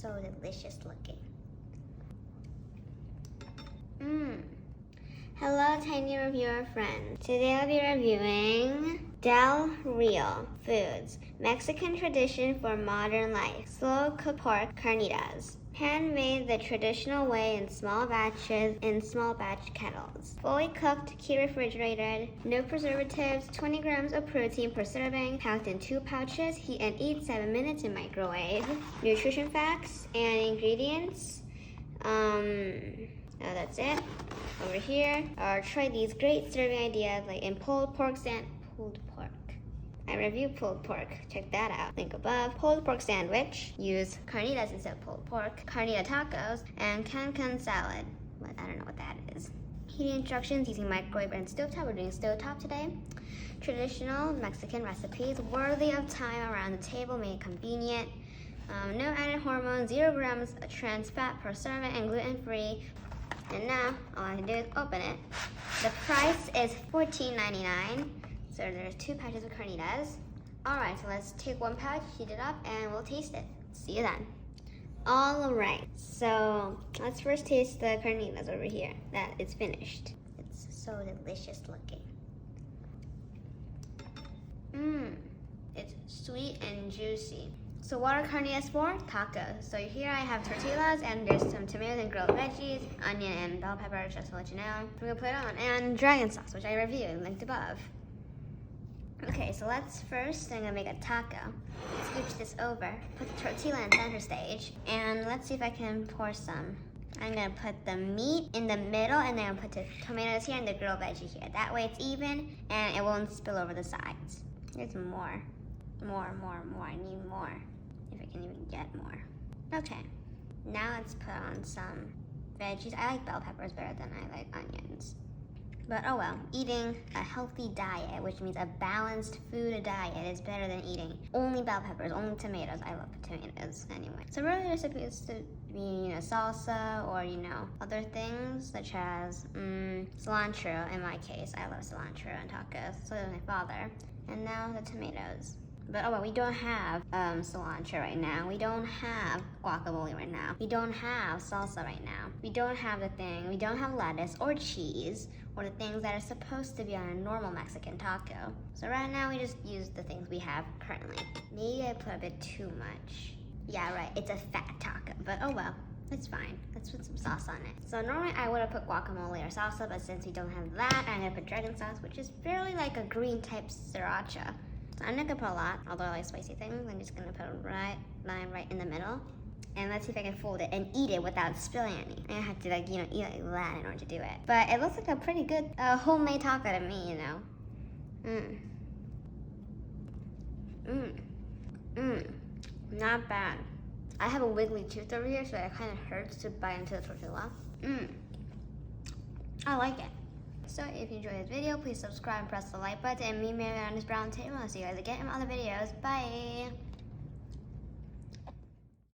so delicious looking. Hello, tiny reviewer friends. Today I'll be reviewing Del Real Foods, Mexican tradition for modern life. Slow cooked pork carnitas. Handmade the traditional way in small batches in small batch kettles. Fully cooked, key refrigerated, no preservatives, 20 grams of protein per serving, packed in 2 pouches, heat and eat 7 minutes in microwave. Nutrition facts and ingredients. That's it. Over here, try these great serving ideas like in pulled pork. I reviewed pulled pork. Check that out. Link above. Pulled pork sandwich. Use carnitas instead of pulled pork. Carnita tacos and can salad. But I don't know what that is. Heating instructions using microwave and stovetop. We're doing stovetop today. Traditional Mexican recipes worthy of time around the table, made convenient. No added hormones, 0 grams trans fat per serving, and gluten-free. And now, all I have to do is open it. The price is $14.99. So there's 2 pouches of carnitas. All right, so let's take 1 pouch, heat it up, and we'll taste it. See you then. All right, so let's first taste the carnitas over here. That is finished. It's so delicious looking. It's sweet and juicy. So what are carnitas for? Tacos. So here I have tortillas, and there's some tomatoes and grilled veggies, onion and bell pepper, just to let you know. We're gonna put it on, and dragon sauce, which I reviewed, linked above. Okay, so I'm gonna make a taco. Scooch this over, put the tortilla in center stage, and let's see if I can pour some. I'm gonna put the meat in the middle, and then I'll put the tomatoes here and the grilled veggie here. That way it's even, and it won't spill over the sides. There's more. I need more. If I can even get more. Okay, now let's put on some veggies. I like bell peppers better than I like onions. But oh well, eating a healthy diet, which means a balanced food diet, is better than eating only bell peppers, only tomatoes. I love tomatoes anyway. So really they're supposed to be, salsa or, other things such as cilantro in my case. I love cilantro on tacos, so does my father. And now the tomatoes. But oh well, we don't have cilantro right now. We don't have guacamole right now. We don't have salsa right now. We don't have we don't have lettuce or cheese or the things that are supposed to be on a normal Mexican taco. So right now we just use the things we have currently. Maybe I put a bit too much. Yeah, right, it's a fat taco, but oh well. It's fine. Let's put some sauce on it. So normally I would have put guacamole or salsa, but since we don't have that, I'm gonna put dragon sauce, which is fairly like a green type sriracha. So I'm not gonna put a lot, although I like spicy things. I'm just gonna put a line right in the middle. And let's see if I can fold it and eat it without spilling any. I have to eat like that in order to do it. But it looks like a pretty good homemade taco to me, Not bad. I have a wiggly tooth over here, so it kind of hurts to bite into the tortilla. I like it. So if you enjoyed this video, please subscribe and press the like button, and meet me on this brown table. I'll see you guys again in other videos. Bye!